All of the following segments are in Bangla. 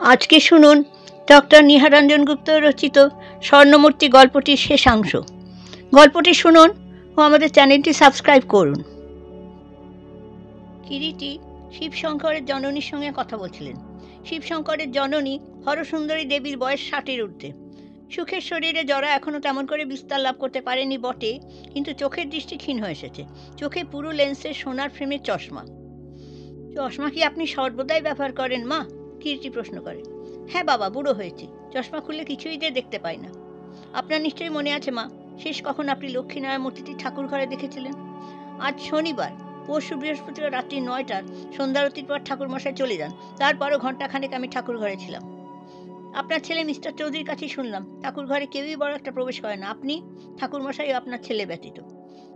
আজকে শুনুন ডক্টর নিহারঞ্জন গুপ্ত রচিত স্বর্ণমূর্তি গল্পটির শেষাংশ। গল্পটি শুনুন ও আমাদের চ্যানেলটি সাবস্ক্রাইব করুন। কিরিটি শিবশঙ্করের জননীর সঙ্গে কথা বলছিলেন। শিবশঙ্করের জননী হরসুন্দরী দেবীর বয়স 60-এর ঊর্ধ্বে। সুখের শরীরে জরা এখনও তেমন করে বিস্তার লাভ করতে পারেনি বটে, কিন্তু চোখের দৃষ্টি ক্ষীণ হয়ে এসেছে। চোখে পুরো লেন্সের সোনার ফ্রেমের চশমা। চশমা কি আপনি সর্বদাই ব্যবহার করেন মা? কিরিটি প্রশ্ন করে। হ্যাঁ বাবা, বুড়ো হয়েছি, চশমা খুললে কিছুই দেখতে পাই না। আপনার নিশ্চয়ই মনে আছে মা, শেষ কখন আপনি লক্ষ্মীনারায়ণ মূর্তিটি ঠাকুর ঘরে দেখেছিলেন? আজ শনিবার, পরশু বৃহস্পতিবার রাত্রি 9টার সন্ধ্যারতির পর ঠাকুর মশাই চলে যান। তারপরও ঘণ্টাখানেক আমি ঠাকুর ঘরে ছিলাম। আপনার ছেলে মিস্টার চৌধুরীর কাছেই শুনলাম ঠাকুর ঘরে কেউই বড় একটা প্রবেশ করে না, আপনি, ঠাকুর মশাই ও আপনার ছেলে ব্যতীত।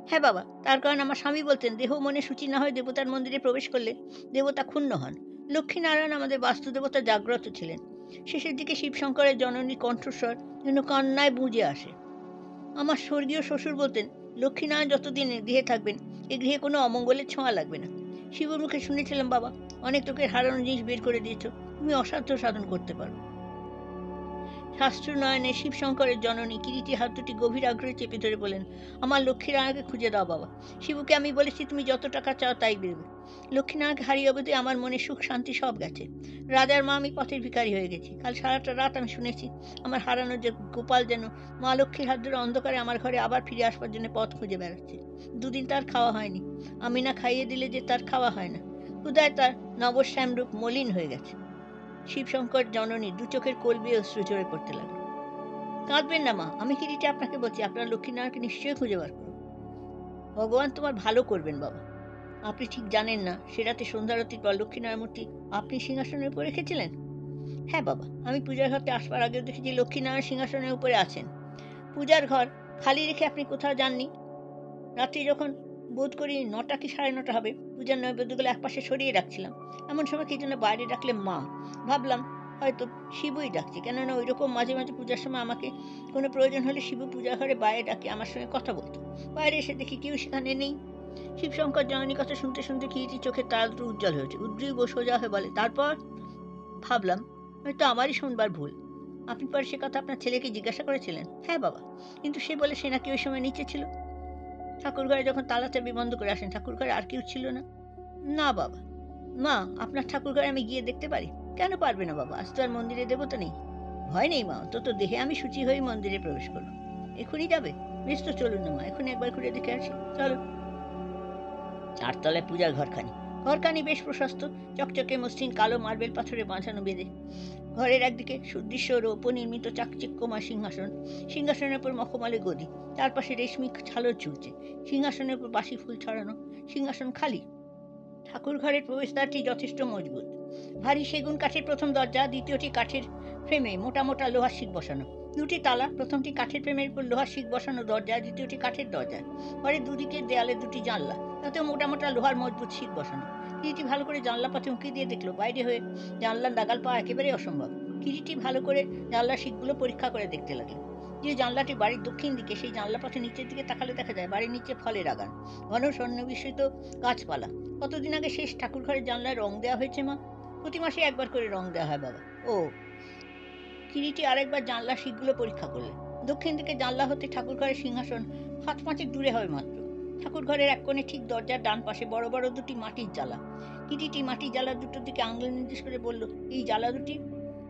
হ্যাঁ বাবা, তার কারণ আমার স্বামী বলতেন দেহ মনে সূচি না হয়ে দেবতার মন্দিরে প্রবেশ করলে দেবতা ক্ষুণ্ণ হন। লক্ষ্মীনারায়ণ আমাদের বাস্তুদেবতা জাগ্রত ছিলেন। শেষের দিকে শিবশঙ্করের জননীর কণ্ঠস্বর যেন কান্নায় বুঁজে আসে। আমার স্বর্গীয় শ্বশুর বলতেন লক্ষ্মীনারায়ণ যতদিন গৃহে থাকবেন এ গৃহে কোনো অমঙ্গলের ছোঁয়া লাগবে না। শিবর মুখে শুনেছিলাম বাবা, অনেক লোকের হারানো জিনিস বের করে দিয়েছ, তুমি অসাধ্য সাধন করতে পারো। শাস্ত্র নয়নে শিবশঙ্করের জননী কিরিটি হাত দুটি গভীর আগ্রহে চেপে ধরে বলেন, আমার লক্ষ্মীনারায়ণকে খুঁজে দাও বাবা। শিবুকে আমি বলেছি তুমি যত টাকা চাও তাই দেবে। লক্ষ্মীনারায়ণকে হারিয়ে অবধি আমার মনে সুখ শান্তি সব গেছে। রাজার মা আমি পথের ভিখারি হয়ে গেছি। কাল সারাটা রাত আমি শুনেছি আমার হারানো যে গোপাল যেন মা লক্ষ্মীর হাত ধরে অন্ধকারে আমার ঘরে আবার ফিরে আসবার জন্য পথ খুঁজে বেড়াচ্ছে। দুদিন তার খাওয়া হয়নি। আমি না খাইয়ে দিলে যে তার খাওয়া হয় না। ক্ষুধায় তার নবশ্যামরূপ মলিন হয়ে গেছে। শিবশঙ্কর জননী দু চোখের কোল বেয়ে অশ্রু ঝরে পড়তে লাগলো। কাঁদবেন না মা, আমি কিরিটি আপনাকে বলছি আপনার লক্ষ্মীনারায়ণকে নিশ্চয়ই খুঁজে বার করুন। ভগবান তোমার ভালো করবেন বাবা। আপনি ঠিক জানেন না সে রাতে সন্ধ্যারতির পর লক্ষ্মীনারায়ণ মূর্তি আপনি সিংহাসনের উপর রেখেছিলেন? হ্যাঁ বাবা, আমি পূজার ঘরতে আসবার আগেও দেখেছি লক্ষ্মীনারায়ণ সিংহাসনের উপরে আছেন। পূজার ঘর খালি রেখে আপনি কোথাও যাননি। রাত্রি যখন বোধ করি 9টা কি 9:30 হবে, পূজার নৈবেদ্যগুলো একপাশে সরিয়ে রাখছিলাম। এমন সময় কি জন্য বাইরে ডাকলে মা। ভাবলাম হয়তো শিবই ডাকছে, কেননা ওই রকম মাঝে মাঝে পূজার সময় আমাকে কোনো প্রয়োজন হলে শিবু পূজা ঘরে বাইরে ডাকে আমার সঙ্গে কথা বলতো। বাইরে এসে দেখি কেউ সেখানে নেই। শিবশঙ্কর জননীর কথা শুনতে শুনতে কিরিটির চোখের তারা দুটো উজ্জ্বল হয়ে ওঠে। উদ্গ্রীব সোজা হয়ে বলে, তারপর? ভাবলাম হয়তো আমারই শুনবার ভুল। আপনি পরে সে কথা আপনার ছেলেকে জিজ্ঞাসা করেছিলেন? হ্যাঁ বাবা, কিন্তু সে বলে সে নাকি ওই সময় নিচে ছিল। ঠাকুর ঘরে যখন তালা চাবি বন্ধ করে আসেন ঠাকুর ঘরে আর কেউ ছিল না? না বাবা। মা, আপনার ঠাকুর ঘরে আমি গিয়ে দেখতে পারি? কেন পারবে না বাবা, আজ তো আর মন্দিরে দেবতা নেই। ভয় নেই মা, অন্তত দেহে আমি শুচি হয়ে মন্দিরে প্রবেশ করব। এখনই যাবে? বেশ তো, চলুন না মা, এখনই একবার ঘুরে দেখে আসি, চলো। 4তলায় পূজার ঘরখানি বেশ প্রশস্ত, চকচকে মসৃণ কালো মার্বেল পাথরে বাঁধানো বেঁধে। ঘরের একদিকে সুদৃশ্য রৌপ্য নির্মিত চাকচিক্যময় সিংহাসন, সিংহাসনের উপর মখমলে গদি, চারপাশে রেশমি ছালর ঝুলছে। সিংহাসনের উপর বাসি ফুল ছড়ানো, সিংহাসন খালি। ঠাকুর ঘরের প্রবেশদ্বারটি যথেষ্ট মজবুত। ভারী সেগুন কাঠের প্রথম দরজা, দ্বিতীয়টি কাঠের ফ্রেমে মোটা মোটা লোহার শিক বসানো। দুটি তালা, প্রথমটি কাঠের ফ্রেমের উপর লোহার শিক বসানো দরজা, দ্বিতীয়টি কাঠের দরজা। ঘরের দুদিকের দেয়ালে দুটি জানলা, তাতেও মোটা মোটা লোহার মজবুত শিক বসানো। কিরিটি ভালো করে জানলা পথে উঁকি দিয়ে দেখলো বাইরে হয়ে জানলার নাগাল পাওয়া একেবারে অসম্ভব। কিরিটি ভালো করে জানলার শিকগুলো পরীক্ষা করে দেখতে লাগলো। যে জানলাটি বাড়ির দক্ষিণ দিকে, সেই জানলা পথে নিচের দিকে তাকালে দেখা যায় বাড়ির নিচে ফলের আগান, ঘন সন্নিবেশিত গাছপালা। কতদিন আগে শেষ ঠাকুর ঘরের জানলায় রং দেওয়া হয়েছে মা? প্রতি মাসে একবার করে রং দেওয়া হয় বাবা। ও। কিরিটি আরেকবার জানলার শিকগুলো পরীক্ষা করলেন। দক্ষিণ দিকে জানলা হতে ঠাকুর ঘরের সিংহাসন 5 দূরে হবে মাত্র। ঠাকুর ঘরের এক কোণে ঠিক দরজার ডান পাশে বড় বড় দুটি মাটির জ্বালা। কিরিটি মাটির জ্বালা দুটোর দিকে আঙুল নির্দেশ করে বলল, এই জ্বালা দুটি,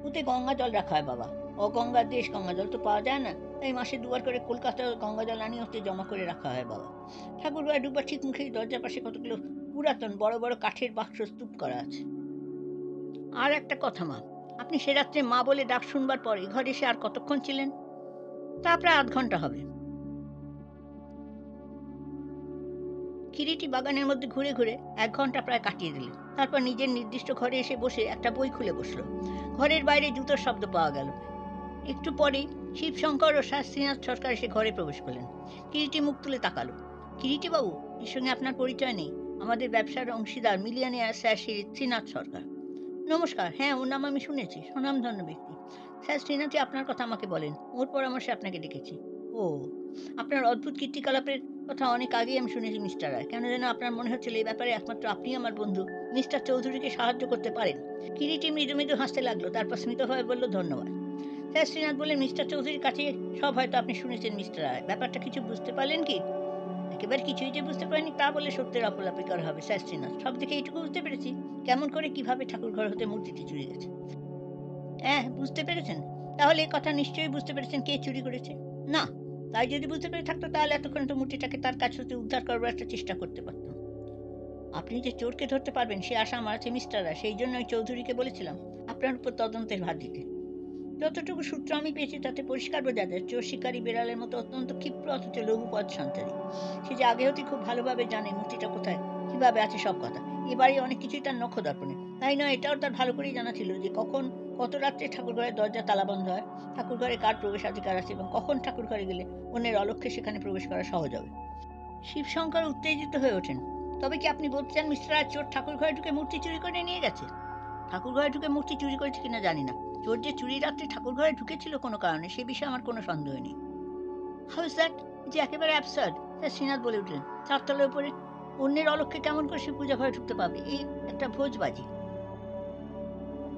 ওতে গঙ্গা জল রাখা হয় বাবা। অগঙ্গার দেশ, গঙ্গা জল তো পাওয়া যায় না, তাই মাসে 2বার করে কলকাতায় গঙ্গা জল আনিয়ে ওতে জমা করে রাখা হয় বাবা। ঠাকুর ঘরে ঢুকবার ঠিক মুখেই দরজার পাশে কতগুলো পুরাতন বড় বড় কাঠের বাক্স স্তূপ করা আছে। আর একটা কথা মা, আপনি সে রাত্রে মা বলে ডাক শুনবার পরে ঘরে এসে আর কতক্ষণ ছিলেন? তা প্রায় 8 ঘন্টা হবে। কিরিটি বাগানের মধ্যে ঘুরে ঘুরে 1 ঘন্টা প্রায় কাটিয়ে দিলেন। তারপর নিজের নির্দিষ্ট ঘরে এসে বসে একটা বই খুলে বসলো। ঘরের বাইরে জুতোর শব্দ পাওয়া গেল। একটু পরেই শিবশঙ্কর ও শ্রীনাথ সরকার এসে ঘরে প্রবেশ করলেন। কিরিটি মুখ তুলে তাকালো। কিরিটি বাবু, এর সঙ্গে আপনার পরিচয় নেই। আমাদের ব্যবসার অংশীদার মিলিয়নিয়ার স্যার শ্রীনাথ সরকার। নমস্কার। হ্যাঁ, ওর নাম আমি শুনেছি, স্বনামধন্য ব্যক্তি। স্যার শ্রীনাথই আপনার কথা আমাকে বলেন, ওর পরামর্শে আপনাকে ডেকেছি। ও, আপনার অদ্ভুত কীর্তিকলাপের কথা অনেক আগেই আমি শুনেছি মিস্টার রায়। কেন যেন আপনার মনে হচ্ছিল এই ব্যাপারে একমাত্র আপনিই আমার বন্ধু মিস্টার চৌধুরীকে সাহায্য করতে পারেন। কিরিটি মৃদু মৃদু হাসতে লাগলো, তারপর স্মিতভাবে বলল, ধন্যবাদ। স্যার শ্রীনাথ বললেন, মিস্টার চৌধুরীর কাছে সব হয়তো আপনি শুনেছেন মিস্টার রায়। ব্যাপারটা কিছু বুঝতে পারলেন কি? একেবারে কিছুই যে বুঝতে পারিনি তা বলে সত্যের অপলাপি করা হবে স্যার শ্রীনাথ। সব দেখে এইটুকু বুঝতে পেরেছি, কেমন করে কিভাবে ঠাকুর ঘর হতে মূর্তিটি চুরি গেছে। হ্যাঁ, বুঝতে পেরেছেন? তাহলে এ কথা নিশ্চয়ই বুঝতে পেরেছেন কে চুরি করেছে? না, তাই যদি বুঝতে পেরে থাকতো তাহলে এতক্ষণ তো মূর্তিটাকে তার কাছ হতে উদ্ধার করবার একটা চেষ্টা করতে পারতাম। আপনি যে চোরকে ধরতে পারবেন সে আশা আমার আছে মিস্টার রায়। সেই জন্য ওই চৌধুরীকে বলেছিলাম আপনার উপর তদন্তের ভার দিতে। যতটুকু সূত্র আমি পেয়েছি তাতে পরিষ্কার বোঝা যায় চোর শিকারী বেড়ালের মতো অত্যন্ত ক্ষিপ্র অথচ লঘু পথ সঞ্চারী। সে যে আগে হতে খুব ভালোভাবে জানে মূর্তিটা কোথায়, কিভাবে আছে সব কথা। এবারে অনেক কিছুই তার নখদর্পণে। তাই নয়, এটাও তার ভালো করেই জানা ছিল যে কখন কত রাত্রে ঠাকুরঘরের দরজা তালাবন্ধ হয়, ঠাকুরঘরে কার প্রবেশাধিকার আছে এবং কখন ঠাকুরঘরে গেলে অন্যের অলক্ষ্যে সেখানে প্রবেশ করা সহজ হবে। শিবশঙ্কর উত্তেজিত হয়ে ওঠেন। তবে কি আপনি বলতে চান মিস্টার রায় চোর ঠাকুরঘরে ঢুকে মূর্তি চুরি করে নিয়ে গেছে? ঠাকুরঘরে ঢুকে মূর্তি চুরি করেছে কিনা জানি না, চোর যে চুরি রাত্রে ঠাকুরঘরে ঢুকেছিল কোনো কারণে সে বিষয়ে আমার কোনো সন্দেহ নেই। How is that? যে একেবারে অ্যাবসার্ড, স্যার শ্রীনাথ বলে উঠলেন। চারতলার উপরে অন্যের অলক্ষ্যে কেমন করে সে পূজা ঘরে ঢুকতে পারবে? এই একটা ভোজবাজি।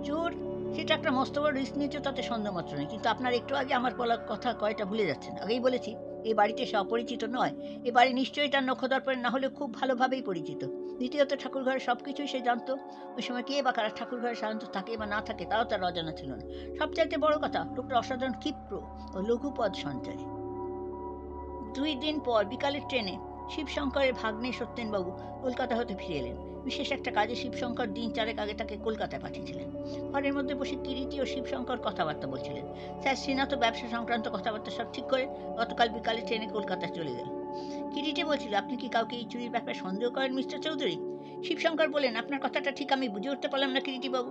চোর সেটা একটা মস্ত বড় রিস্ক নিয়েছে, তাতে সন্দেহ মাত্র নেই। কিন্তু আপনার একটু আগে আমার বলা কথা কয়টা ভুলে যাচ্ছেন। আগেই বলেছি এই বাড়িতে সে অপরিচিত নয়। এ বাড়ি নিশ্চয়ই তার নখদর্পণে না হলেও খুব ভালোভাবেই পরিচিত। দ্বিতীয়ত ঠাকুরঘরের সব কিছুই সে জানতো। ওই সময় কে বা কারা ঠাকুরঘরে সাধারণত থাকে বা না থাকে তাও তার অজানা ছিল না। সবচাইতে বড় কথা, লোকটা অসাধারণ ক্ষিপ্র ও লঘুপদ সঞ্চারী। 2 দিন পর বিকালের ট্রেনে শিবশঙ্করের ভাগ্নে সত্যেনবাবু কলকাতা হতে ফিরে এলেন। বিশেষ একটা কাজে শিবশঙ্কর দিন 4 আগে তাকে কলকাতায় পাঠিয়েছিলেন। ঘরের মধ্যে বসে কিরিটি ও শিবশঙ্কর কথাবার্তা বলছিলেন। স্যার শ্রীনাথ ব্যবসা সংক্রান্ত কথাবার্তা সব ঠিক করে গতকাল বিকালে ট্রেনে কলকাতায় চলে গেলেন। কিরিটি বলছিল, আপনি কি কাউকে এই চুরির ব্যাপারে সন্দেহ করেন মিস্টার চৌধুরী? শিবশঙ্কর বলেন, আপনার কথাটা ঠিক আমি বুঝে উঠতে পারলাম না কিরিটি বাবু।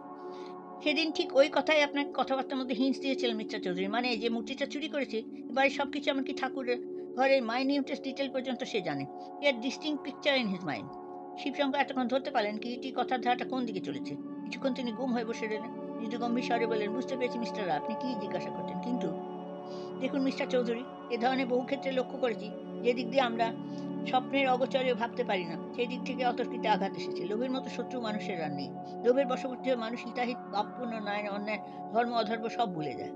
সেদিন ঠিক ওই কথাই আপনাকে কথাবার্তার মধ্যে হিন্টস দিয়েছিলেন মিস্টার চৌধুরী। মানে যে মূর্তিটা চুরি করেছে এবারে সব কিছু, এমনকি ঠাকুরের ঘরের মাইনিউটেস্ট ডিটেল পর্যন্ত সে জানে। এর distinct picture in his mind. Shivshankar এতক্ষণ ধরতে পারলেন কিরিটির কথার ধারাটা কোন দিকে চলেছে। কিছুক্ষণ তিনি গুম হয়ে বসে রইলেন। মৃদু গম্ভীর স্বরে বললেন, বুঝতে পেরেছি মিস্টার রা, আপনি কি জিজ্ঞাসা করতেন। কিন্তু দেখুন মিস্টার চৌধুরী, এ ধরনের বহু ক্ষেত্রে লক্ষ্য করেছি যে দিক দিয়ে আমরা স্বপ্নের অগোচরেও ভাবতে পারি না সেই দিক থেকে অতর্কিতে আঘাত এসেছে। লোভের মতো শত্রু মানুষের আর নেই। লোভের বশবর্তী হয়ে মানুষ হিতাহিত পাপপুণ্য ন্যায় অন্যায় ধর্ম অধর্ম সব ভুলে যায়।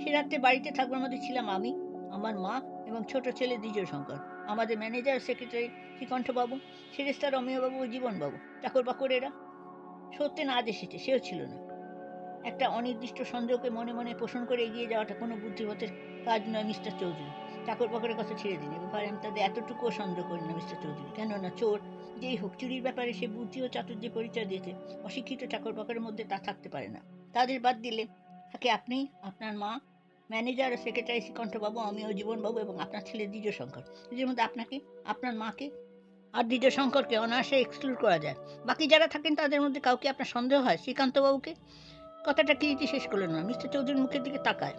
সে রাত্রে বাড়িতে থাকবার মধ্যে ছিলাম আমি, আমার মা এবং ছোট ছেলে দ্বিজয় শঙ্কর, আমাদের ম্যানেজার সেক্রেটারি শ্রীকণ্ঠবাবু, সেরেস্তার অমিয়বাবু ও জীবনবাবু, চাকর বাকর এরা। সত্যেন আজ এসেছে, সেও ছিল না। একটা অনির্দিষ্ট সন্দেহকে মনে মনে পোষণ করে এগিয়ে যাওয়াটা কোনো বুদ্ধিমতের কাজ নয় মিস্টার চৌধুরী। চাকর বাকরের কথা ছেড়ে দিন, ব্যাপারে আমি তাদের এতটুকুও সন্দেহ করি না মিস্টার চৌধুরী। কেননা চোর যেই হোক, চুরির ব্যাপারে সে বুদ্ধি ও চাতুর্যে পরিচয় দিয়েছে। অশিক্ষিত চাকর বাকরের মধ্যে তা থাকতে পারে না। তাদের বাদ দিলে থাকে আপনি, আপনার মা, ম্যানেজার ও সেক্রেটারি শ্রীকণ্ঠবাবু, আমি ও জীবনবাবু এবং আপনার ছেলে দ্বিজয় শঙ্কর। এদের মধ্যে আপনাকে, আপনার মাকে আর দ্বিজয় শঙ্করকে অনায়াসে এক্সক্লুড করা যায়। বাকি যারা থাকেন তাদের মধ্যে কাউকে আপনার সন্দেহ হয়? শ্রীকান্তবাবুকে? কথাটা কিরিটি শেষ করলেন না, মিস্টার চৌধুরীর মুখের দিকে তাকায়।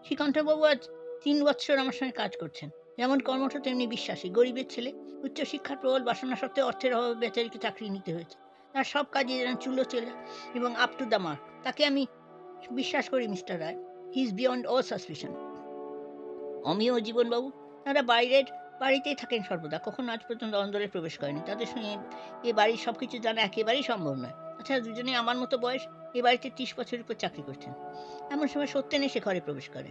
শ্রীকণ্ঠবাবু আজ 3 বৎসর আমার সঙ্গে কাজ করছেন। যেমন কর্মঠ তেমনি বিশ্বাসী। গরিবের ছেলে, উচ্চশিক্ষার প্রবল বাসনা সত্ত্বেও অর্থের অভাবে বেচারিকে চাকরি নিতে হয়েছে। তার সব কাজে যেন চুলো চেলা এবং আপ টু দ্য মার্ক। তাকে আমি বিশ্বাস করি mister Roy. He is beyond all suspicion. Amiya ও জীবনবাবু, তারা বাইরের বাড়িতেই থাকেন সর্বদা, কখনো আজ পর্যন্ত অন্দরে প্রবেশ করেনি। তাদের সঙ্গে এ বাড়ির সব কিছু জানা একেবারেই সম্ভব নয়। তাছাড়া দুজনেই আমার মতো বয়স, এ বাড়িতে 30 বছরের উপর চাকরি করছেন। এমন সময় সত্যেন এসে ঘরে প্রবেশ করে।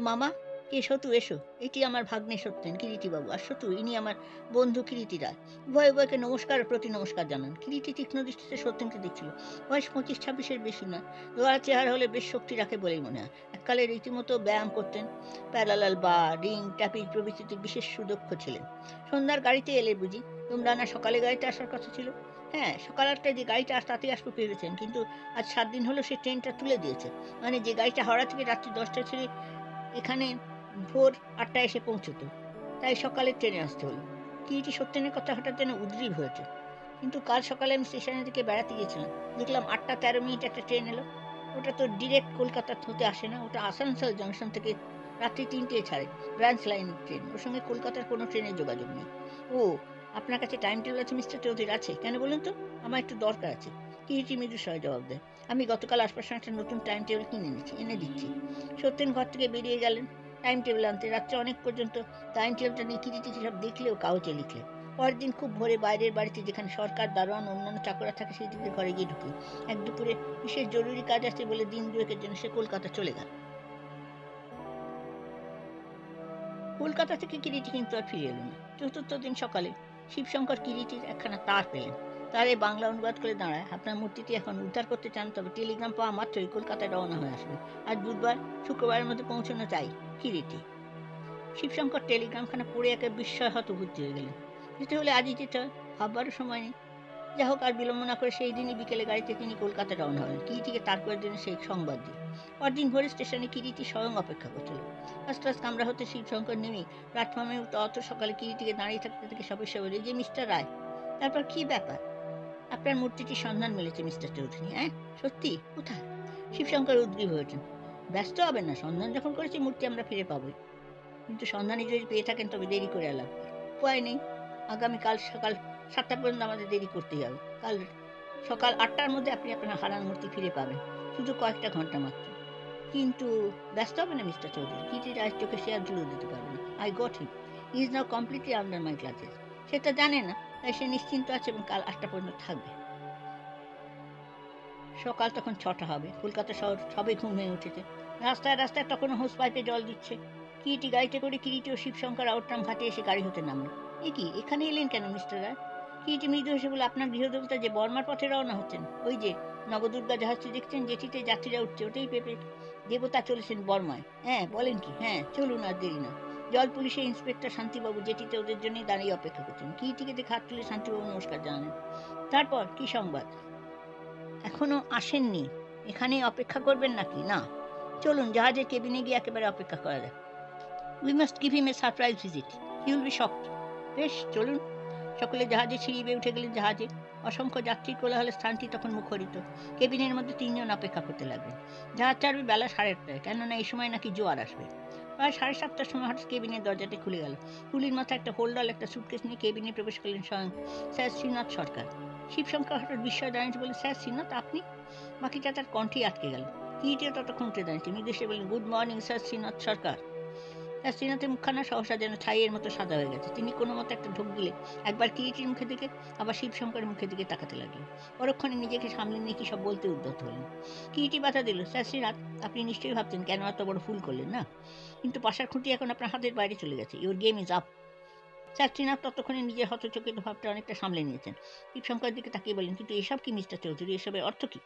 মামা, কে সতু, এসো। এটি আমার ভাগ্নে সত্যেন, কিরিটিবাবু। আর সতু, ইনি আমার বন্ধু কিরিটি রায়। উভয় উভয়কে নমস্কার ও প্রতি নমস্কার জানান। কিরিটি তীক্ষ্ণ দৃষ্টিতে সত্যেনকে দেখছিল। বয়স 25-26-এর বেশি নয়। লোহার চেহারা হলে বেশ শক্তি রাখে বলেই মনে হয়। এককালে রীতিমতো ব্যায়াম করতেন। প্যারালাল বা রিং ট্যাপিজ প্রভৃতিতে বিশেষ সুদক্ষ ছিলেন। সন্ধ্যার গাড়িতে এলে বুঝি? তোমরা না সকালে গাড়িতে আসার কথা ছিল? হ্যাঁ, সকাল 8টায় যে গাড়িটা তাতেই আসবো ভেবেছেন, কিন্তু আজ 7 দিন হলো সে ট্রেনটা তুলে দিয়েছে। মানে যে গাড়িটা হাওড়া থেকে রাত্রি 10টায় ছেড়ে এখানে ভোর 8টায় এসে পৌঁছতো, তাই সকালে ট্রেনে আসতে হলো। কিরিটি সত্যেনের কথা হঠাৎ যেন উদ্গ্রীব হয়েছে। কিন্তু কাল সকালে আমি স্টেশনের দিকে বেড়াতে গিয়েছিলাম, দেখলাম 8টা 13 মিনিট একটা ট্রেন এলো। ওটা তো ডিরেক্ট কলকাতা হতে আসে না, ওটা আসানসোল জংশন থেকে রাত্রি 3টেয় ছাড়ে, ব্রাঞ্চ লাইন ট্রেন। ওর সঙ্গে কলকাতার কোনো ট্রেনের যোগাযোগ নেই। ও, আপনার কাছে টাইম টেবিল আছে মিস্টার চৌধুরী? আছে, কেন বলুন তো? আমার একটু দরকার আছে। কিরিটি মৃদু স্বরে জবাব দেয়, আমি গতকাল আশপাশে একটা নতুন টাইম টেবিল কিনে এনেছি, এনে দিচ্ছি। সত্যেন ঘর থেকে বেরিয়ে গেলেন। টাইম টেবিল আনতে। রাত্রে অনেক পর্যন্ত টাইম টেবিলটা নিয়ে কিরিটি সব দেখলেও কাগজে লিখলে। পরের দিন খুব ভোরে বাইরের বাড়িতে, যেখানে সরকার, দারোয়ান, অন্যান্য চাকরা থাকে, সেই দিকে ঘরে গিয়ে ঢুকল। এক দুপুরে বিশেষ জরুরি কাজ আছে বলে দিন দুয়েকের জন্য সে কলকাতা চলে গেল। কলকাতা থেকে কিরিটি কিন্তু আর ফিরে এলো না। চতুর্থ দিন সকালে শিবশঙ্কর কিরিটির একখানা তার পেলেন। তারে বাংলা অনুবাদ করে দাঁড়ায়, আপনার মূর্তিটি এখন উদ্ধার করতে চান, তবে টেলিগ্রাম পাওয়া মাত্রই কলকাতায় রওনা হয়ে আসবে। আজ বুধবার, শুক্রবারের মধ্যে পৌঁছানো চাই, কিরিটি। শিবশঙ্কর টেলিগ্রামখানা পড়ে একে বিস্ময় হতবুদ্ধি হয়ে গেলেন। যেতে হলে আজই যেতে হয়, ভাববারও সময় নেই। যা হোক, আর বিলম্ব না করে সেই দিনই বিকেলে গাড়িতে তিনি কলকাতায় রওনা হলেন, কিরিটিকে তার করে দিলেন সেই সংবাদ দিয়ে। পরদিন ভোরে স্টেশনে কিরিটি স্বয়ং অপেক্ষা করছিল। ফার্স্ট ক্লাস কামরা হতে শিবশঙ্কর নেমে প্ল্যাটফর্মে অত সকালে কিরিটিকে দাঁড়িয়ে থাকতে থেকে সবে বলে, যে মিস্টার রায়। তারপর কি ব্যাপার? আপনার মূর্তিটির সন্ধান মিলেছে মিস্টার চৌধুরী। হ্যাঁ, সত্যি? কোথায়? শিবশঙ্কর উদ্গ্রীব হয়েছেন। ব্যস্ত হবেন না, সন্ধান যখন করেছি মূর্তি আমরা ফিরে পাবোই। কিন্তু সন্ধানী যদি পেয়ে থাকেন তবে দেরি করে এলাম, উপায় নেই। আগামীকাল সকাল 7টা পর্যন্ত আমাদের দেরি করতেই হবে। কাল সকাল 8টার মধ্যে আপনি আপনার হারান মূর্তি ফিরে পাবেন, শুধু কয়েকটা ঘন্টা মাত্র। কিন্তু ব্যস্ত হবে না মিস্টার চৌধুরী, কিটির আজ চোখে সে আর জুড়ে দিতে পারবে না। I got him, he is now completely under my classes. সেটা জানে না, তাই সে নিশ্চিন্ত আছে এবং কাল 8টা পর্যন্ত থাকবে। সকাল তখন 6টা হবে। কলকাতা শহর সবে ঘুম হয়ে উঠেছে। রাস্তায় রাস্তায় তখনও হোস পাইপে জল দিচ্ছে। কিরিটি গাড়িতে করে কিরিটি ও শিবশঙ্কর আউটরাম ঘাটে এসে গাড়ি হতে নামলো। এ কি, এখানে এলেন কেন মিস্টার রায়? কিরিটি মৃদু হেসে বলে, আপনার গৃহদেবতা যে বর্মার পথে রওনা হচ্ছেন, ওই যে নবদুর্গা জাহাজটি দেখছেন, যেটিতে যাত্রীরা উঠছে, ওটাই পেপে দেবতা চলেছেন বর্মায়। হ্যাঁ, বলেন কি? হ্যাঁ, চলুন, আর দেরি না। জল পুলিশের ইন্সপেক্টর শান্তিবাবু যেটিতে ওদের জন্যই দাঁড়িয়ে অপেক্ষা করছেন। কিরিটিকে দেখে হাত তুলে শান্তিবাবু নমস্কার জানালেন। তারপর কি সংবাদ? এখনো আসেননি? এখানেই অপেক্ষা করবেন নাকি? না, চলুন জাহাজের কেবিনে গিয়ে একেবারে অপেক্ষা করা যাক। We must give him A surprise visit, he will be shocked. বেশ, চলুন। সকলে জাহাজে সিঁড়ি বেয়ে উঠে গেলেন। জাহাজে অসংখ্য যাত্রীর কোলাহলে স্থানটি তখন মুখরিত। কেবিনের মধ্যে 3জন অপেক্ষা করতে লাগলেন। জাহাজ ছাড়বে বেলা 8:30, কেননা এই সময় নাকি জোয়ার আসবে। প্রায় 7:30টার সময় হঠাৎ কেবিনের দরজাটি খুলে গেল। কুলির মাথায় একটা হোল্ডাল একটা সুটকেস নিয়ে কেবিনে প্রবেশ করলেন স্বয়ং স্যার শ্রীনাথ সরকার। শিবশঙ্কর হঠাৎ বিস্ময় দাঁড়িয়ে বলে, স্যার শ্রীনাথ, আপনি? বাকিটা তার কণ্ঠেই আটকে গেল। কিটিও ততক্ষণ উঠে দাঁড়িয়েছে। নির্দেশে বললেন, গুড মর্নিং স্যার শ্রীনাথ সরকার। স্যার শ্রীনাথের মুখখানা সহসা যেন ছাইয়ের মতো সাদা হয়ে গেছে। তিনি কোনো মতো একটা ঢোক গিলে একবার কিরিটির মুখের দিকে, আবার শিবশঙ্করের মুখের দিকে তাকাতে লাগলেন। পরক্ষণে নিজেকে সামলে নিয়ে কি সব বলতে উদ্যত হলেন। কিরিটি বাধা দিল, স্যার শ্রীনাথ, আপনি নিশ্চয়ই ভাবছেন কেন এত বড় ভুল করলেন না, কিন্তু পাশার খুঁটি এখন আপনার হাতের বাইরে চলে গেছে। Your game is up. Sir Srinath ততক্ষণে নিজের হতচকিত ভাবটা অনেকটা সামলে নিয়েছেন। শিবশঙ্করের দিকে তাকিয়ে বলেন, কিন্তু এসব কি মিস্টার চৌধুরী, এসবের অর্থ কি?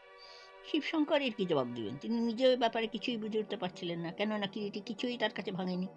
শিবশঙ্কর এর কি জবাব দিবেন? তিনি নিজেও ব্যাপারে কিছুই বুঝে উঠতে পারছিলেন না, কেননা কিরিটি কিছুই তার কাছে ভাঙেনি।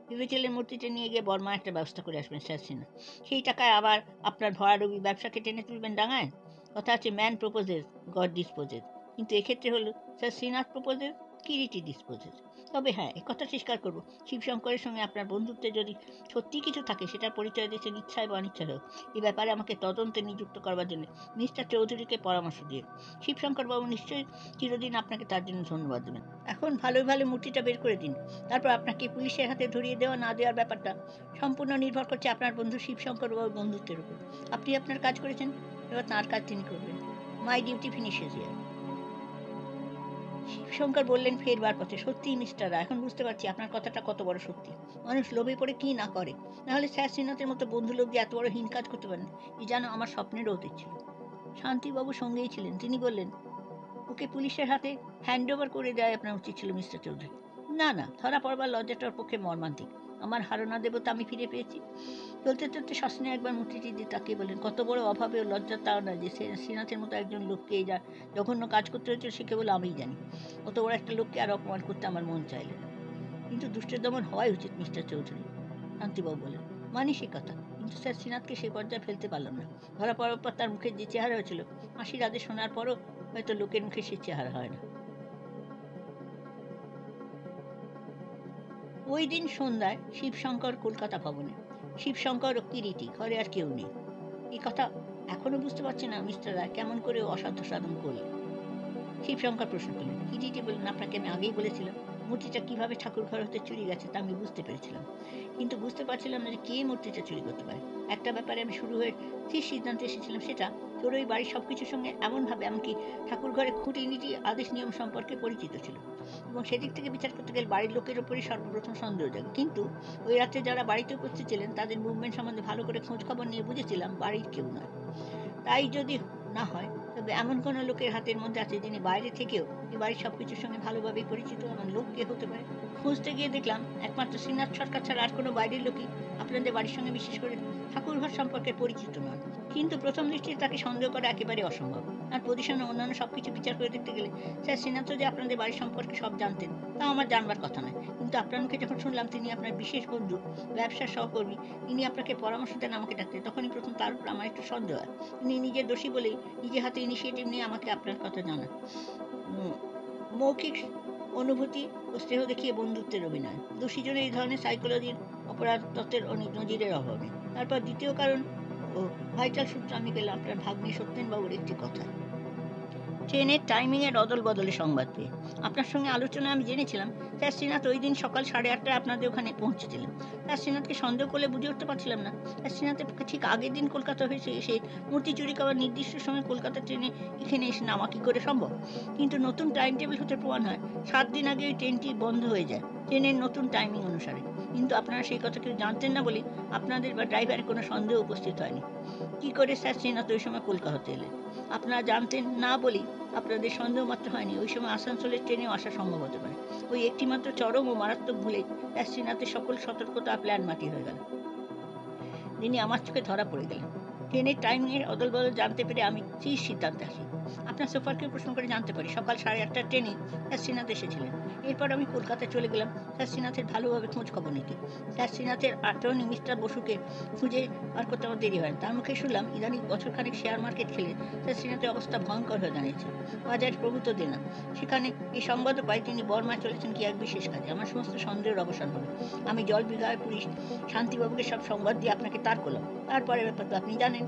ভেবেছিলেন মূর্তিটা নিয়ে গিয়ে বর্মা একটা ব্যবস্থা করে আসবেন স্যার সিনহা। সেই টাকায় আবার আপনার ভরাডুবি ব্যবসাকে টেনে তুলবেন ডাঙায়। কথা আছে, ম্যান প্রপোজেস, গড ডিসপোজেস। কিন্তু এক্ষেত্রে হলো sir Srinath proposes, Kiriti disposes. তবে হ্যাঁ, একথা স্বীকার করবো, শিবশঙ্করের সঙ্গে আপনার বন্ধুত্বে যদি সত্যি কিছু থাকে, সেটার পরিচয় দিয়েছেন ইচ্ছায় বা অনিচ্ছায় হোক, এই ব্যাপারে আমাকে তদন্তে নিযুক্ত করবার জন্য মিস্টার চৌধুরীকে পরামর্শ দিয়ে। শিবশঙ্করবাবু নিশ্চয়ই চিরদিন আপনাকে তার জন্য ধন্যবাদ দেবেন। এখন ভালোই ভালো মূর্তিটা বের করে দিন। তারপর আপনাকে পুলিশের হাতে ধরিয়ে দেওয়া না দেওয়ার ব্যাপারটা সম্পূর্ণ নির্ভর করছে আপনার বন্ধু শিবশঙ্করবাবুর বন্ধুত্বের উপর। আপনি আপনার কাজ করেছেন, এবার তাঁর কাজ তিনি করবেন। My duty finishes here. Shivshankar বললেন ফেরবার পথে, সত্যিই মিস্টার রায়, এখন বুঝতে পারছি আপনার কথাটা কত বড় সত্যি। মানুষ লোভে পড়ে কি না করে। নাহলে স্যার শ্রীনাথের মতো বন্ধু লোক যে এত বড় হীন কাজ করতে পারেন, এই যেন আমার স্বপ্নেরও অতীত ছিল। শান্তিবাবু সঙ্গেই ছিলেন। তিনি বললেন, ওকে পুলিশের হাতে হ্যান্ড ওভার করে দেওয়া আপনার উচিত ছিল মিস্টার চৌধুরী। না না, ধরা পড়বার লজ্জাটার পক্ষে মর্মান্তিক। আমার হারানো দেবতা আমি ফিরে পেয়েছি। চলতে চলতে শ্মশানে একবার মূর্তিটি দিয়ে তাকিয়ে বলেন, কত বড় অভাবে ও লজ্জা তাও নয় যে শ্রীনাথের মতো একজন লোককে এই যা জঘন্য কাজ করতে হয়েছিল সে কেবল আমিই জানি। অত বড় একটা লোককে আর অপমান করতে আমার মন চাইলে না। কিন্তু দুষ্টের দমন হওয়াই উচিত মিস্টার চৌধুরী। শান্তিবাবু বলেন, মানি সে কথা, কিন্তু স্যার শ্রীনাথকে সে পর্যায়ে ফেলতে পারলাম না। ধরা পড়ার পর তার মুখের যে চেহারা হয়েছিল, ফাঁসির আদেশ শোনার পরও হয়তো লোকের মুখে সে চেহারা হয় না। ওই দিন সন্ধ্যায় শিবশঙ্কর কলকাতা ভবনে। শিবশঙ্কর ও কিরিটি, ঘরে আর কেউ নেই। এই কথা এখনো বুঝতে পারছি না মিস্টার রায় কেমন করে অসাধ্য সাধন করলেন। শিবশঙ্কর প্রশ্ন করলেন। কিরিটি বললেন, আপনাকে আমি আগেই বলেছিলাম মূর্তিটা কিভাবে ঠাকুর ঘর হতে চুরি গেছে তা আমি বুঝতে পেরেছিলাম, কিন্তু বুঝতে পারছিলাম না যে কে মূর্তিটা চুরি করতে পারে। একটা ব্যাপারে আমি শুরু হয়ে স্থির সিদ্ধান্তে এসেছিলাম, সেটা তোর ওই বাড়ির সব কিছুর সঙ্গে এমনভাবে, এমনকি ঠাকুর ঘরে খুঁটিনীতি আদেশ নিয়ম সম্পর্কে পরিচিত ছিল, এবং সেদিক থেকে বিচার করতে গেলে বাড়ির লোকের ওপরই সর্বপ্রথম সন্দেহ জাগে। কিন্তু ওই রাত্রে যারা বাড়িতে উপস্থিত ছিলেন তাদের মুভমেন্ট সম্বন্ধে ভালো করে খোঁজ খবর নিয়ে বুঝেছিলাম বাড়ির কেউ নয়। তাই যদি না হয়, তবে এমন কোনো লোকের হাতের মধ্যে আছে যিনি বাইরে থেকেও এ বাড়ির সব কিছুর সঙ্গে ভালোভাবেই পরিচিত। এমন লোক কে হতে পারে? খুঁজতে গিয়ে দেখলাম একমাত্র শ্রীনাথ সরকার ছাড়া আর কোনো বাইরের লোকই আপনাদের বাড়ির সঙ্গে, বিশেষ করে ঠাকুরঘর সম্পর্কে পরিচিত নন। কিন্তু প্রথম দৃষ্টিতে তাকে সন্দেহ করা একেবারে অসম্ভব। আর পজিশন ও অন্যান্য সব কিছু বিচার করে দেখতে গেলে স্যার শ্রীনাথ যে আপনাদের বাড়ির সম্পর্কে সব জানতেন তা আমার জানবার কথা নয়। কিন্তু আপনার মুখে যখন শুনলাম তিনি আপনার বিশেষ বন্ধু, ব্যবসার সহকর্মী, তিনি আপনাকে পরামর্শ দেন আমাকে ডাকতে, তখনই প্রথম তার উপর আমার একটু সন্দেহ হয়। তিনি নিজের দোষী বলেই নিজে হাতে ইনিশিয়েটিভ নিয়ে আমাকে আপনার কথা জানান। মৌখিক অনুভূতি ও স্নেহ দেখিয়ে বন্ধুত্বের অভিনয়। দোষী জনের এই ধরনের সাইকোলজির অপরাধ তত্ত্বের নজিরের অভাব নেই। তারপর দ্বিতীয় কারণ ও ভাইটাল সূত্র আমি পেলাম আপনার ভাগ্নে সত্যেনবাবুর একটি কথা। ট্রেনের টাইমিংয়ের অদল বদলে সংবাদ পেয়ে আপনার সঙ্গে আলোচনায় আমি জেনেছিলাম স্যার শ্রীনাথ ওই দিন সকাল 8:30টায় আপনাদের ওখানে পৌঁছেছিলেন। স্যার শ্রীনাথকে সন্দেহ করলে বুঝে উঠতে পারছিলাম না স্যার শ্রীনাথের ঠিক আগের দিন কলকাতা হয়েছে এসে মূর্তি চুরি করার নির্দিষ্ট সময় কলকাতা ট্রেনে এখানে এসে নামা কী করে সম্ভব? কিন্তু নতুন টাইম টেবিল হতে প্রমাণ হয় 7 দিন আগে ওই ট্রেনটি বন্ধ হয়ে যায় ট্রেনের নতুন টাইমিং অনুসারে। কিন্তু আপনারা সেই কথা কেউ জানতেন না বলে আপনাদের বা ড্রাইভারের কোনো সন্দেহ উপস্থিত হয়নি। কী করে স্যার শ্রীনাথ ওই সময় কলকাতাতে এলেন? আপনারা জানতেন না বলেই আপনাদের সন্দেহ মাত্র হয়নি ওই সময় আসানসোলের ট্রেনেও আসা সম্ভব হতে পারে। ওই একটিমাত্র চরম ও মারাত্মক ভুলে শ্রীনাথের সকল সতর্কতা প্ল্যান মাটি হয়ে গেল। তিনি আমার চোখে ধরা পড়ে গেলেন। ট্রেনের টাইমিংয়ের অদল বদল জানতে পেরে আমি স্থির সিদ্ধান্তে আসি। আপনার সোফারকে প্রশ্ন করে জানতে পারি সকাল 8:30টার ট্রেনে স্যার শ্রীনাথ এসেছিলেন। এরপর আমি কলকাতায় চলে গেলাম স্যার শ্রীনাথের ভালোভাবে খোঁজ খবর নিতে। স্যার শ্রীনাথের অ্যাটর্নি মিস্টার বসুকে খুঁজে বার করতে আমার দেরি হয়। তার মুখে শুনলাম ইদানিং বছরখানেক শেয়ার মার্কেট খেলে স্যার শ্রীনাথের অবস্থা ভয়ঙ্কর হয়ে দাঁড়িয়েছে। বাজার প্রভূত দেনা। সেখানে এই সংবাদও পাই তিনি বর্মায় চলেছেন কি এক বিশেষ কাজে। আমার সমস্ত সন্দেহের অবসান হলো। আমি জল বিভাগের পুলিশ শান্তিবাবুকে সব সংবাদ দিয়ে আপনাকে তার করলাম। তারপরে ব্যাপার তো আপনি জানেন।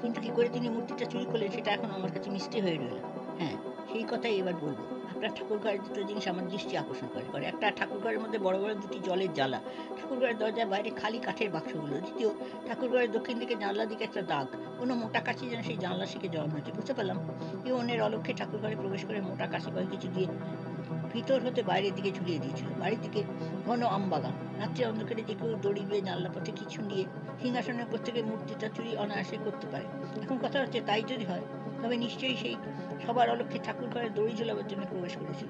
কিন্তু কী করে তিনি মূর্তিটা চুরি করলেন সেটা এখন আমার কাছে মিষ্টি হয়ে রইল। হ্যাঁ, সেই কথাই এবার বলবো। আপনার ঠাকুরঘরের দুটো জিনিস আমার দৃষ্টি আকর্ষণ করে। একটা, ঠাকুরঘরের মধ্যে বড় বড় দুটি জলের জ্বালা। ঠাকুরঘরের দরজার বাইরে খালি কাঠের বাক্সগুলো। দ্বিতীয়, ঠাকুরঘরের দক্ষিণ দিকে জানলার দিকে একটা দাগ। কোনো মোটা কাছি যেন সেই জানলার শিখে জড়ানো হয়েছে। বুঝতে পারলাম কেউ অন্যের অলক্ষ্যে ঠাকুরঘরে প্রবেশ করে মোটা কাছি কয়েক কিছু দিয়ে ভিতর হতে বাইরের দিকে ঝুলিয়ে দিয়েছিল। বাড়ির দিকে ঘন আমবাগান। রাত্রে অন্ধকারে যে কেউ দড়ি বেয়ে জানলা পথে কিছু নিয়ে সিংহাসনের উপর থেকে মূর্তিটা চুরি অনায়াসে করতে পারে। এখন কথা হচ্ছে তাই যদি হয় তবে নিশ্চয়ই সেই সবার অলক্ষ্যে ঠাকুর ঘরে দড়ি ঝোলাবার জন্য প্রবেশ করেছিল।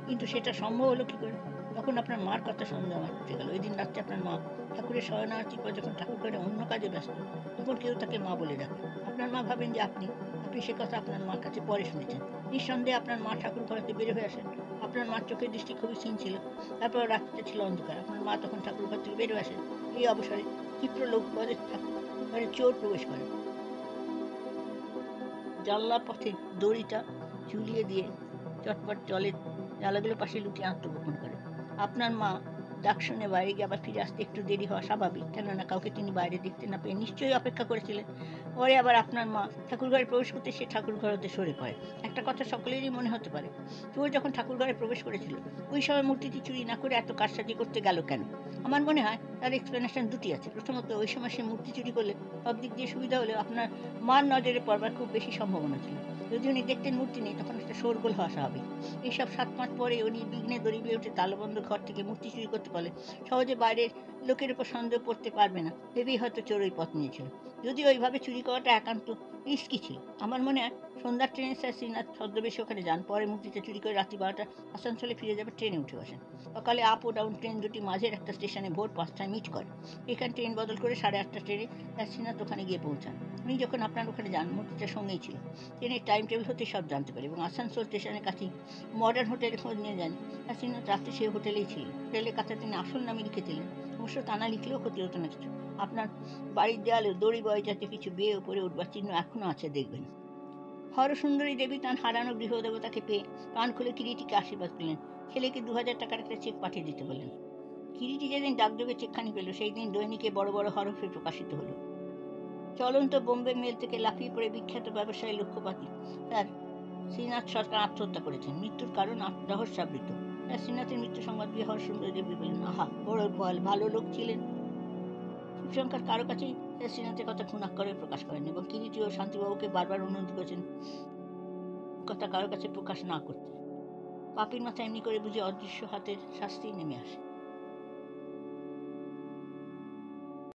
কিন্তু সেটা সম্ভব হলো কী করে? তখন আপনার মার কথা সন্দেহ আমার উঠে গেল। ওই দিন রাত্রে আপনার মা ঠাকুরের শয়নার্থীর পর যখন ঠাকুর ঘরে অন্য কাজে ব্যস্ত, তখন কেউ তাকে মা বলে ডাকে। আপনার মা ভাবেন যে আপনি সে কথা আপনার মার কাছে পরে শুনেছেন। নিঃসন্দেহে আপনার মা ঠাকুর ঘরেতে বের হয়ে আসেন। আপনার মার চোখের দৃষ্টি খুবই ক্ষীণ ছিল। তারপর রাত্রিটা ছিল অন্ধকার। আপনার মা তখন ঠাকুর ঘর থেকে বের হয়ে আসেন। এই অবসরে ক্ষিপ্র লোক ঠাকুর ঘরে চোর প্রবেশ করে জানলা পথে দড়িটা ঝুলিয়ে দিয়ে চটপট জলের জানলাগুলোর পাশে লুকিয়ে আত্মগোপন করে। আপনার মা ডাক শুনে বাইরে গিয়ে আবার ফিরে আসতে একটু দেরি হওয়া স্বাভাবিক, কেননা কাউকে তিনি বাইরে দেখতে না পেয়ে নিশ্চয়ই অপেক্ষা করেছিলেন। পরে আবার আপনার মা ঠাকুরঘরে প্রবেশ করতে সে ঠাকুরঘর হতে সরে পড়ে। একটা কথা সকলেরই মনে হতে পারে, চোর যখন ঠাকুরঘরে প্রবেশ করেছিল ওই সময় মূর্তিটি চুরি না করে এত কারসাজি করতে গেল কেন? আমার মনে হয় তার এক্সপ্লেনেশন দুটি আছে। প্রথমত, ওই সময় সে মূর্তি চুরি করলে সব দিক দিয়ে সুবিধা হলেও আপনার মার নজরে পড়বার খুব বেশি সম্ভাবনা ছিল। যদি উনি দেখতেন মূর্তি নেই তখন একটা শোরগোল হওয়া স্বাভাবিক। এইসব 7 মাস পরে উনি বিঘ্নে দড়ি বেয়ে উঠে তালাবন্ধ ঘর থেকে মূর্তি চুরি করতে পারলে সহজে বাইরের লোকের উপর সন্দেহ করতে পারবে না ভেবেই হয়তো চোর ওই পথ নিয়েছিল। যদিও ওইভাবে চুরি করাটা একান্ত রিস্কি ছিল। আমার মনে হয় সন্ধ্যার ট্রেনে স্যার শ্রীনাথ ছদ্মবেশে ওখানে যান। পরে মূর্তিটা চুরি করে রাত্রি 12টা আসানসোলে ফিরে যাবে, ট্রেনে উঠে বসেন। সকালে আপ ও ডাউন ট্রেন দুটি মাঝের একটা স্টেশনে ভোর 5টায় মিট করে। এখানে ট্রেন বদল করে 8:30 ট্রেনে স্যার শ্রীনাথ ওখানে গিয়ে পৌঁছান। উনি যখন আপনার ওখানে যান মূর্তিটা সঙ্গেই ছিল। ট্রেনের টাইম টেবিল হতে সব জানতে পারে এবং আসানসোল স্টেশনের কাছেই মডার্ন হোটেলে খোঁজ নিয়ে যান। স্যার শ্রীনাথ রাত্রে সেই হোটেলেই ছিল। হোটেলের কাছে তিনি আসল নামে লিখেছিলেন। অবশ্য তা না লিখলেও ক্ষতি হতো না কিছু। আপনার বাড়ির দেয়ালে দড়ি বয় জাতীয় কিছু বেয়ে উপরে উঠবার চিহ্ন এখনও আছে, দেখবেন। হরসুন্দরী দেবী তাঁর হারানো গৃহদেবতাকে পেয়ে প্রাণ খুলে কিরিটিকে আশীর্বাদ করলেন। ছেলেকে 2000 টাকার একটা চেক পাঠিয়ে দিতে বললেন। কিরিটি যেদিন ডাকযোগে চেকখানি পেল সেই দিন দৈনিকে বড় বড় হরফে প্রকাশিত হলো, চলন্ত বোম্বে মেল থেকে লাফিয়ে পড়ে বিখ্যাত ব্যবসায়ী লক্ষ্যপাতি স্যার শ্রীনাথ সরকার আত্মহত্যা করেছেন, মৃত্যুর কারণ রহস্যাবৃত। শ্রীনাথের মৃত্যু সংবাদ দিয়ে হরসুন্দরী দেবী বললেন, আহা, বড় ভালো লোক ছিলেন। শিবশঙ্কর কারো কাছেই শ্রীনাথের কথা খুনাক্করে প্রকাশ করেন এবং কিরিটি ও শান্তিবাবুকে বারবার অনুরোধ করেছেন কথা কারো কাছে প্রকাশ না করতে। পাপির মাথা এমনি করে বুঝে অদৃশ্য হাতের শাস্তি নেমে আসে।